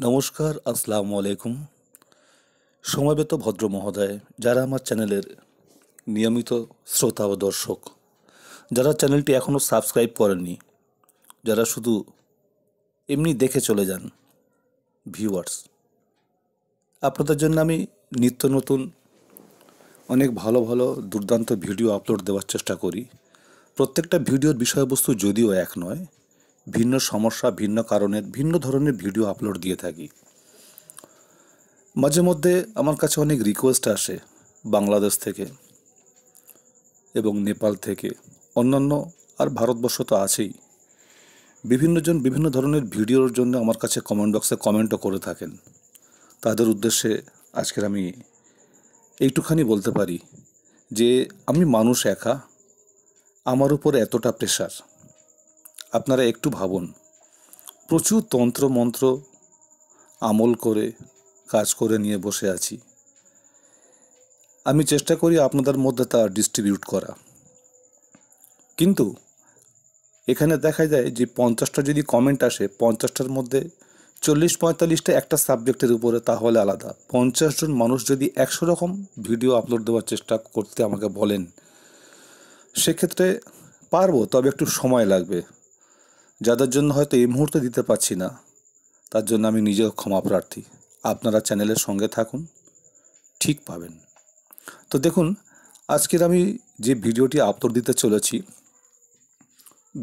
নমস্কার, আসসালামু আলাইকুম। সমবেত ভদ্র মহোদয়, যারা আমার চ্যানেলের নিয়মিত শ্রোতা ও দর্শক, যারা চ্যানেলটি এখনও সাবস্ক্রাইব করেননি, যারা শুধু এমনি দেখে চলে যান, ভিউয়ার্স, আপনাদের জন্য আমি নিত্য নতুন অনেক ভালো ভালো দুর্দান্ত ভিডিও আপলোড দেওয়ার চেষ্টা করি। প্রত্যেকটা ভিডিওর বিষয়বস্তু যদিও এক নয়, ভিন্ন সমস্যা, ভিন্ন কারণের ভিন্ন ধরনের ভিডিও আপলোড দিয়ে থাকি। মাঝে মধ্যে আমার কাছে অনেক রিকোয়েস্ট আসে বাংলাদেশ থেকে এবং নেপাল থেকে, অন্যান্য আর ভারতবর্ষ তো আছেই। বিভিন্নজন বিভিন্ন ধরনের ভিডিওর জন্য আমার কাছে কমেন্ট বক্সে কমেন্টও করে থাকেন। তাদের উদ্দেশ্যে আজকের আমি এইটুখানি বলতে পারি যে আমি মানুষ একা, আমার উপর এতটা প্রেশার। আপনারা একটু ভাবুন, প্রচুর তন্ত্র মন্ত্র আমল করে কাজ করে নিয়ে বসে আছি। আমি চেষ্টা করি আপনাদের মধ্যে তা ডিস্ট্রিবিউট করা, কিন্তু এখানে দেখা যায় যে 50টা যদি কমেন্ট আসে, 50টার মধ্যে 40-45টা একটা সাবজেক্টের উপরে, তাহলে আলাদা। 50 জন মানুষ যদি 100 রকম ভিডিও আপলোড দেওয়ার চেষ্টা করতে আমাকে বলেন, সেক্ষেত্রে পারবো, তবে একটু সময় লাগবে। যাদের জন্য হয়তো এই মুহূর্তে দিতে পারছি না, তার জন্য আমি নিজেও ক্ষমা প্রার্থী। আপনারা চ্যানেলের সঙ্গে থাকুন, ঠিক পাবেন। তো দেখুন, আজকের আমি যে ভিডিওটি আপলোড দিতে চলেছি,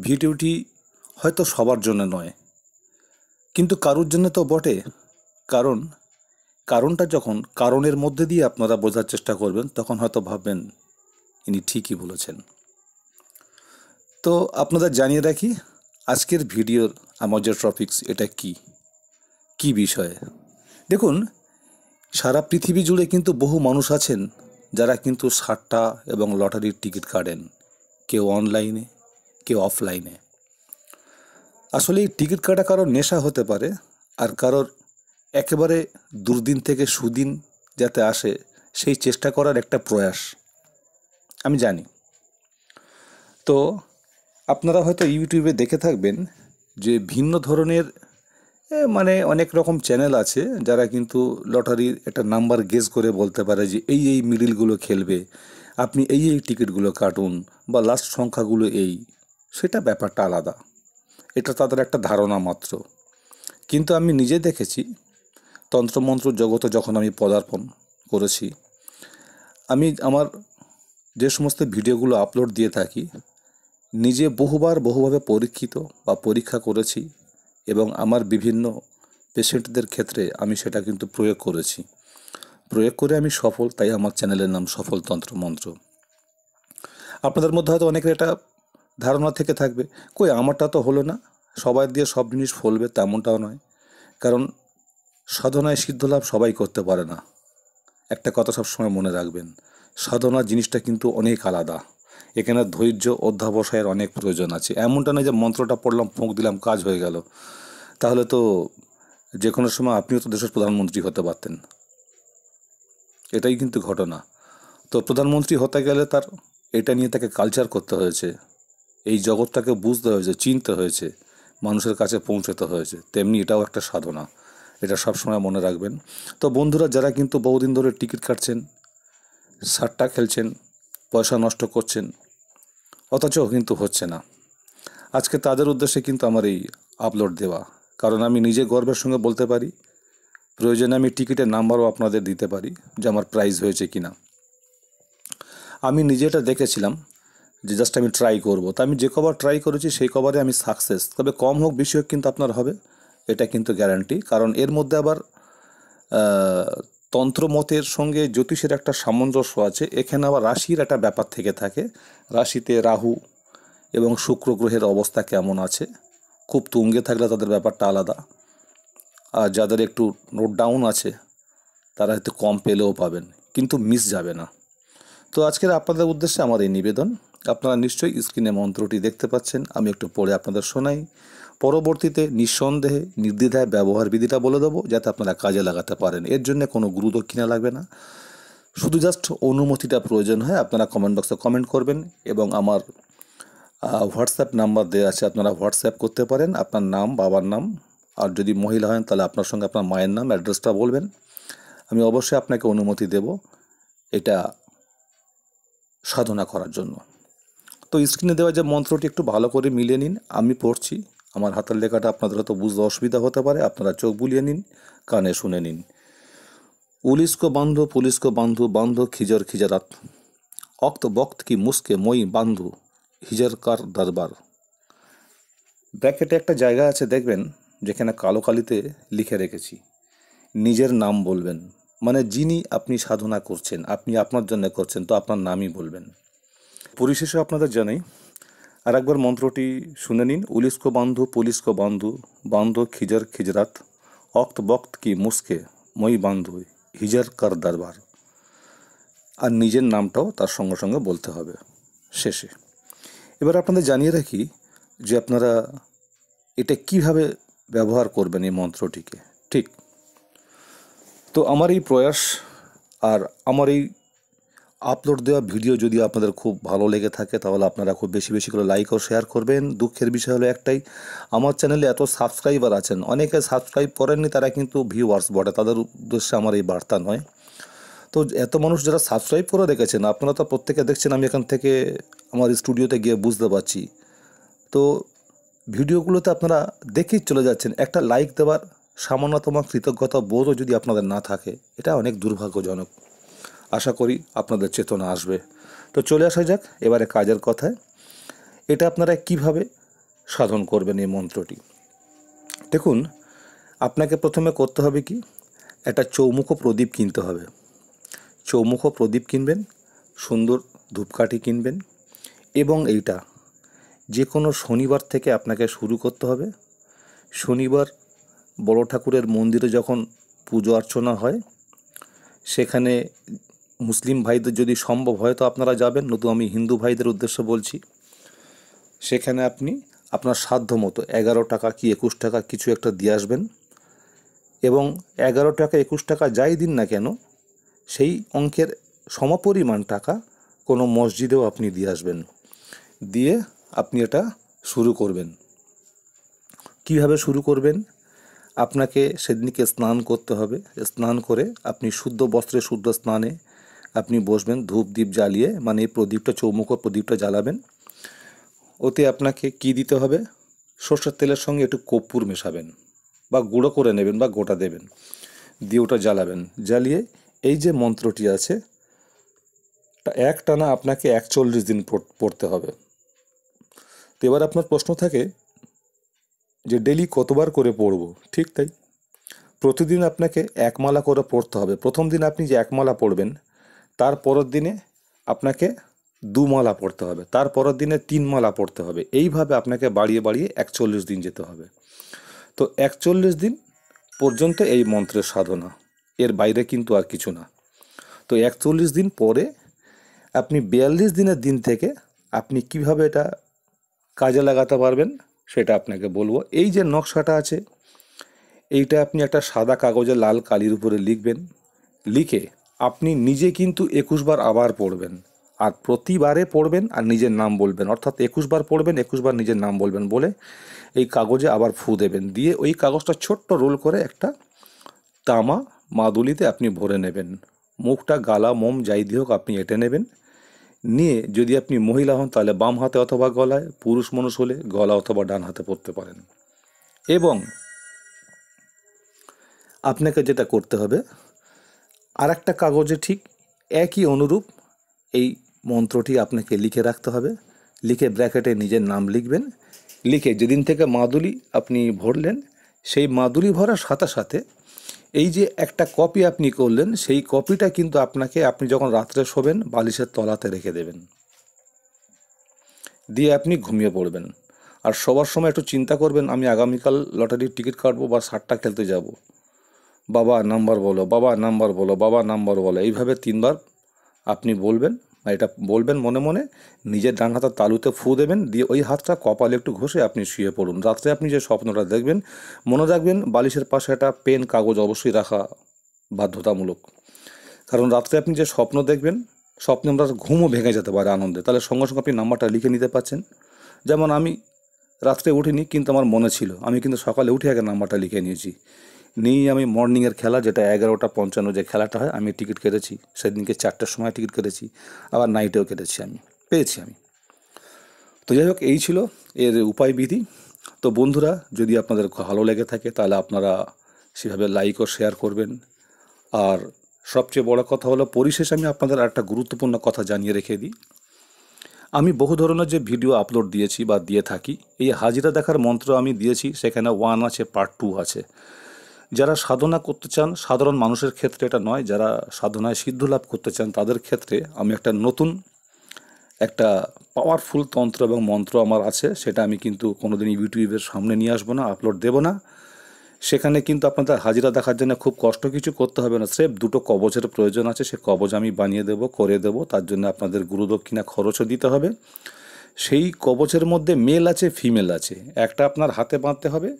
ভিডিওটি হয়তো সবার জন্য নয়, কিন্তু কারোর জন্য তো বটে। কারণটা যখন কারণের মধ্যে দিয়ে আপনারা বোঝার চেষ্টা করবেন, তখন হয়তো ভাববেন ইনি ঠিকই বলেছেন। তো আপনাদের জানিয়ে রাখি, আজকের ভিডিওর আমার যে টপিকস, এটা কি বিষয়ে। দেখুন, সারা পৃথিবী জুড়ে কিন্তু বহু মানুষ আছেন যারা কিন্তু সাট্টা এবং লটারির টিকিট কাটেন, কেউ অনলাইনে, কেউ অফলাইনে। আসলে এই টিকিট কাটা কারোর নেশা হতে পারে, আর কারোর একেবারে দুর্দিন থেকে সুদিন যাতে আসে সেই চেষ্টা করার একটা প্রয়াস, আমি জানি। তো আপনারা হয়তো ইউটিউবে দেখে থাকবেন যে ভিন্ন ধরনের মানে অনেক রকম চ্যানেল আছে যারা কিন্তু লটারির একটা নাম্বার গেস করে বলতে পারে যে এই মিডিলগুলো খেলবে, আপনি এই টিকিটগুলো কাটুন, বা লাস্ট সংখ্যাগুলো এই। সেটা ব্যাপারটা আলাদা, এটা তাদের একটা ধারণা মাত্র। কিন্তু আমি নিজে দেখেছি, তন্ত্রমন্ত্র জগতে যখন আমি পদার্পণ করেছি, আমি আমার যে সমস্ত ভিডিওগুলো আপলোড দিয়ে থাকি, নিজে বহুভাবে পরীক্ষিত বা পরীক্ষা করেছি, এবং আমার বিভিন্ন পেশেন্টদের ক্ষেত্রে আমি সেটা কিন্তু প্রয়োগ করে আমি সফল। তাই আমার চ্যানেলের নাম সফল তন্ত্রমন্ত্র। আপনাদের মধ্যে হয়তো অনেকের এটা ধারণা থেকে থাকবে, কই আমারটা তো হলো না, সবাই দিয়ে সব জিনিস ফলবে, তেমনটাও নয়। কারণ সাধনায় সিদ্ধলাভ সবাই করতে পারে না। একটা কথা সবসময় মনে রাখবেন, সাধনা জিনিসটা কিন্তু অনেক আলাদা। এখানে ধৈর্য, অধ্যাবসায়ের অনেক প্রয়োজন আছে। এমনটা নয় যে মন্ত্রটা পড়লাম, ফোঁক দিলাম, কাজ হয়ে গেল। তাহলে তো যে কোনো সময় আপনিও তো দেশের প্রধানমন্ত্রী হতে পারতেন। এটাই কিন্তু ঘটনা। তো প্রধানমন্ত্রী হতে গেলে তার এটা নিয়ে তাকে কালচার করতে হয়েছে, এই জগৎটাকে বুঝতে হয়েছে, চিনতে হয়েছে, মানুষের কাছে পৌঁছতে হয়েছে। তেমনি এটাও একটা সাধনা, এটা সবসময় মনে রাখবেন। তো বন্ধুরা, যারা কিন্তু বহুদিন ধরে টিকিট কাটছেন, সাট্টা খেলছেন, পয়সা নষ্ট করছেন, অথচ কিন্তু হচ্ছে না, আজকে তাদের উদ্দেশ্যে কিন্তু আমার এই আপলোড দেওয়া। কারণ আমি নিজে গর্বের সঙ্গে বলতে পারি, প্রয়োজনে আমি টিকিটের নাম্বারও আপনাদের দিতে পারি যে আমার প্রাইজ হয়েছে কিনা। আমি নিজে এটা দেখেছিলাম যে জাস্ট আমি ট্রাই করব। তা আমি যে কবার ট্রাই করেছি সেই কবারে আমি সাকসেস। তবে কম হোক বেশি হোক কিন্তু আপনার হবে, এটা কিন্তু গ্যারান্টি। কারণ এর মধ্যে আবার তন্ত্রমতের সঙ্গে জ্যোতিষের একটা সামঞ্জস্য আছে। এখানে আবার রাশির একটা ব্যাপার থেকে থাকে। রাশিতে রাহু এবং শুক্র গ্রহের অবস্থা কেমন আছে, খুব তুঙ্গে থাকলে তাদের ব্যাপারটা আলাদা, আর যাদের একটু নোট ডাউন আছে তারা হয়তো কম পেলেও পাবেন, কিন্তু মিস যাবে না। তো আজকের আপনাদের উদ্দেশ্যে আমার এই নিবেদন। আপনারা নিশ্চয়ই স্ক্রিনে মন্ত্রটি দেখতে পাচ্ছেন, আমি একটু পড়ে আপনাদের শোনাই। পরবর্তীতে নিঃসন্দেহে নির্দ্বিধায় ব্যবহার বিধিটা বলে দেবো, যাতে আপনারা কাজে লাগাতে পারেন। এর জন্য কোনো গুরু দক্ষিণা লাগবে না, শুধু জাস্ট অনুমতিটা প্রয়োজন হয়। আপনারা কমেন্ট বক্সে কমেন্ট করবেন, এবং আমার হোয়াটসঅ্যাপ নাম্বার দেওয়া আছে, আপনারা হোয়াটসঅ্যাপ করতে পারেন। আপনার নাম, বাবার নাম, আর যদি মহিলা হন তাহলে আপনার সঙ্গে আপনার মায়ের নাম, অ্যাড্রেসটা বলবেন। আমি অবশ্যই আপনাকে অনুমতি দেব এটা সাধনা করার জন্য। তো স্ক্রিনে দেওয়া যে মন্ত্রটি একটু ভালো করে মিলিয়ে নিন। আমি পড়ছি, আমার হাতের লেখাটা আপনাদের হয়তো বুঝতে অসুবিধা হতে পারে, আপনারা চোখ বুলিয়ে নিন, কানে শুনে নিন। उलिस को बांधो पुलिस को बांधो, बांधो खिजर खिजरात, অক্ত বক্ত কি মুসকে মই বান্ধু, হিজরকার দরবার। ব্র্যাকেটে একটা জায়গা আছে দেখবেন, যেখানে কালো কালিতে লিখে রেখেছি নিজের নাম বলবেন। মানে যিনি আপনি সাধনা করছেন, আপনি আপনার জন্য করছেন, তো আপনার নামই বলবেন। পরিশেষে আপনাদের জানাই, আর একবার মন্ত্রটি শুনে নিন। উলিস কো বান্ধু পুলিশ কো বান্ধু, বান্ধো খিজর খিজরাত, অক্ত বক্ত কি মুসকে মই বান্ধু, হিজর কার দরবার। আর নিজের নামটাও তার সঙ্গে সঙ্গে বলতে হবে শেষে। এবার আপনাদের জানিয়ে রাখি যে আপনারা এটা কিভাবে ব্যবহার করবেন এই মন্ত্রটিকে। ঠিক তো আমার এই প্রয়াস আর আমার এই আপলোড দেওয়া ভিডিও যদি আপনাদের খুব ভালো লেগে থাকে, তাহলে আপনারা খুব বেশি বেশি করে লাইক ও শেয়ার করবেন। দুঃখের বিষয় হলো একটাই, আমার চ্যানেলে এত সাবস্ক্রাইবার আছেন, অনেকে সাবস্ক্রাইব করেননি, তারা কিন্তু ভিউয়ার্স বটে, তাদের উদ্দেশ্যে আমার এই বার্তা নয়। তো এত মানুষ যারা সাবস্ক্রাইব করে রেখেছেন, আপনারা তো প্রত্যেকে দেখছেন, আমি এখান থেকে আমার স্টুডিওতে গিয়ে বুঝতে পারছি। তো ভিডিওগুলোতে আপনারা দেখেই চলে যাচ্ছেন, একটা লাইক দেওয়ার সামান্যতম কৃতজ্ঞতা বোধও যদি আপনাদের না থাকে, এটা অনেক দুর্ভাগ্যজনক। আশা করি আপনাদের চেতনা আসবে। তো চলে আসা যাক এবারে কাজের কথায়। এটা আপনারা কিভাবে সাধন করবেন এই মন্ত্রটি। দেখুন, আপনাকে প্রথমে করতে হবে কি, একটা চৌমুখো প্রদীপ কিনতে হবে। চৌমুখো প্রদীপ কিনবেন, সুন্দর ধূপকাঠি কিনবেন, এবং এইটা যে কোনো শনিবার থেকে আপনাকে শুরু করতে হবে। শনিবার বড় ঠাকুরের মন্দিরে যখন পুজো অর্চনা হয়, সেখানে মুসলিম ভাইদের যদি সম্ভব হয় তো আপনারা যাবেন, নতুন আমি হিন্দু ভাইদের উদ্দেশ্য বলছি। সেখানে আপনি আপনার সাধ্য মতো 11 টাকা কি 21 টাকা কিছু একটা দিয়ে আসবেন, এবং 11 টাকা 21 টাকা যাই দিন না কেন, সেই অঙ্কের সমপরিমাণ টাকা কোনো মসজিদেও আপনি দিয়ে আসবেন। দিয়ে আপনি এটা শুরু করবেন। কিভাবে শুরু করবেন? আপনাকে সেদিনকে স্নান করতে হবে। স্নান করে আপনি শুদ্ধ বস্ত্রে শুদ্ধ স্নানে আপনি বসবেন, ধূপ দ্বীপ জ্বালিয়ে, মানে এই প্রদীপটা, চৌমুখো প্রদীপটা জ্বালাবেন। ওতে আপনাকে কি দিতে হবে? সর্ষের তেলের সঙ্গে একটু কর্পূর মেশাবেন, বা গুঁড়ো করে নেবেন, বা গোটা দেবেন, দিয়ে ওটা জ্বালাবেন। জ্বালিয়ে এই যে মন্ত্রটি আছে, একটানা আপনাকে 41 দিন পড়তে হবে। তো এবার আপনার প্রশ্ন থাকে যে ডেলি কতবার করে পড়ব? ঠিক তাই, প্রতিদিন আপনাকে এক মালা করে পড়তে হবে। প্রথম দিন আপনি যে এক মালা পড়বেন, তার পরের দিনে আপনাকে 2 মালা পড়তে হবে, তার পরের দিনে 3 মালা পড়তে হবে। এইভাবে আপনাকে বাড়িয়ে বাড়িয়ে 41 দিন যেতে হবে। তো 41 দিন পর্যন্ত এই মন্ত্রের সাধনা, এর বাইরে কিন্তু আর কিছু না। তো 41 দিন পরে আপনি 42 দিনের দিন থেকে আপনি কিভাবে এটা কাজে লাগাতে পারবেন সেটা আপনাকে বলবো। এই যে নকশাটা আছে, এইটা আপনি একটা সাদা কাগজে লাল কালির উপরে লিখবেন। লিখে আপনি নিজে কিন্তু 21 বার আবার পড়বেন, আর প্রতিবারে পড়বেন আর নিজের নাম বলবেন। অর্থাৎ 21 বার পড়বেন, 21 বার নিজের নাম বলবেন, বলে এই কাগজে আবার ফু দেবেন। দিয়ে ওই কাগজটা ছোট্ট রোল করে একটা তামা মাদুলিতে আপনি ভরে নেবেন। মুখটা গালা মোম যাই দিয়ে হোক আপনি এঁটে নেবেন। নিয়ে যদি আপনি মহিলা হন তাহলে বাম হাতে অথবা গলায়, পুরুষ মানুষ হলে গলা অথবা ডান হাতে পড়তে পারেন। এবং আপনাকে যেটা করতে হবে, আর একটা কাগজে ঠিক একই অনুরূপ এই মন্ত্রটি আপনাকে লিখে রাখতে হবে। লিখে ব্র্যাকেটে নিজের নাম লিখবেন। লিখে যেদিন থেকে মাদুলি আপনি ভরলেন, সেই মাদুলি ভরার সাথে সাথে এই যে একটা কপি আপনি করলেন, সেই কপিটা কিন্তু আপনাকে, আপনি যখন রাত্রে শোবেন, বালিশের তলাতে রেখে দেবেন। দিয়ে আপনি ঘুমিয়ে পড়বেন। আর শোবার সময় একটু চিন্তা করবেন, আমি আগামীকাল লটারির টিকিট কাটবো বা 60টা খেলতে যাব, বাবা নাম্বার বলো, বাবা নাম্বার বলো, বাবা নাম্বার বলো। এইভাবে 3 বার আপনি বলবেন। এটা বলবেন মনে মনে, নিজের ডান হাতের তালুতে ফু দেবেন। দিয়ে ওই হাতটা কপালে একটু ঘষে আপনি শুয়ে পড়ুন। রাত্রে আপনি যে স্বপ্নটা দেখবেন, মনে রাখবেন বালিশের পাশে একটা পেন কাগজ অবশ্যই রাখা বাধ্যতামূলক। কারণ রাত্রে আপনি যে স্বপ্ন দেখবেন, স্বপ্নে আমরা ঘুমও ভেঙে যেতে পারে আনন্দে, তাহলে সঙ্গে সঙ্গে আপনি নাম্বারটা লিখে নিতে পারছেন। যেমন আমি রাত্রে উঠিনি, কিন্তু আমার মনে ছিল। আমি কিন্তু সকালে উঠে আগে নাম্বারটা লিখে নিয়েছি। নিয়েই আমি মর্নিংয়ের খেলা, যেটা 11:55 যে খেলাটা হয়, আমি টিকিট কেটেছি। সেদিনকে 4টের সময় টিকিট কেটেছি, আবার নাইটেও কেটেছি, আমি পেয়েছি আমি। তো যাই হোক, এই ছিল এর উপায় বিধি। তো বন্ধুরা, যদি আপনাদের ভালো লেগে থাকে তাহলে আপনারা সেভাবে লাইক ও শেয়ার করবেন। আর সবচেয়ে বড় কথা হলো, পরিশেষে আমি আপনাদের একটা গুরুত্বপূর্ণ কথা জানিয়ে রেখে দিই। আমি বহু ধরনের যে ভিডিও আপলোড দিয়েছি বা দিয়ে থাকি, এই হাজিরা দেখার মন্ত্র আমি দিয়েছি, সেখানে 1 আছে, পার্ট 2 আছে। যারা সাধনা করতে চান, সাধারণ মানুষের ক্ষেত্রে এটা নয়, যারা সাধনায় সিদ্ধ লাভ করতে চান তাদের ক্ষেত্রে আমি একটা নতুন একটা পাওয়ারফুল তন্ত্র এবং মন্ত্র আমার আছে। সেটা আমি কিন্তু কোনোদিন ইউটিউবের সামনে নিয়ে আসবো না, আপলোড দেবো না। সেখানে কিন্তু আপনাদের হাজিরা দেখার জন্য খুব কষ্ট কিছু করতে হবে না, স্রেফ 2টো কবচের প্রয়োজন আছে। সে কবচ আমি বানিয়ে দেবো, করে দেবো। তার জন্য আপনাদের গুরুদক্ষিণা খরচও দিতে হবে। সেই কবচের মধ্যে মেল আছে, ফিমেল আছে। একটা আপনার হাতে বাঁধতে হবে,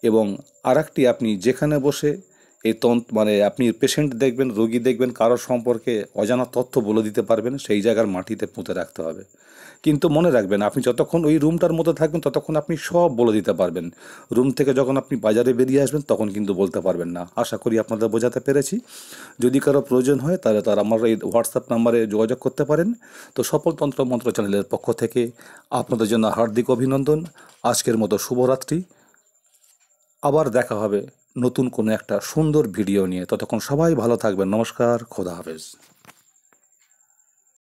এবং আরেকটি আপনি যেখানে বসে এই মানে আপনি পেশেন্ট দেখবেন, রোগী দেখবেন, কারোর সম্পর্কে অজানা তথ্য বলে দিতে পারবেন, সেই জায়গার মাটিতে পুঁতে রাখতে হবে। কিন্তু মনে রাখবেন, আপনি যতক্ষণ ওই রুমটার মধ্যে থাকবেন ততক্ষণ আপনি সব বলে দিতে পারবেন। রুম থেকে যখন আপনি বাজারে বেরিয়ে আসবেন তখন কিন্তু বলতে পারবেন না। আশা করি আপনাদের বোঝাতে পেরেছি। যদি কারো প্রয়োজন হয় তাহলে তারা আমার এই হোয়াটসঅ্যাপ নাম্বারে যোগাযোগ করতে পারেন। তো সফল তন্ত্র মন্ত্র চ্যানেলের পক্ষ থেকে আপনাদের জন্য হার্দিক অভিনন্দন। আজকের মতো শুভরাত্রি। আবার দেখা হবে নতুন কোনো একটা সুন্দর ভিডিও নিয়ে। ততক্ষণ সবাই ভালো থাকবেন। নমস্কার, খোদা হাফেজ।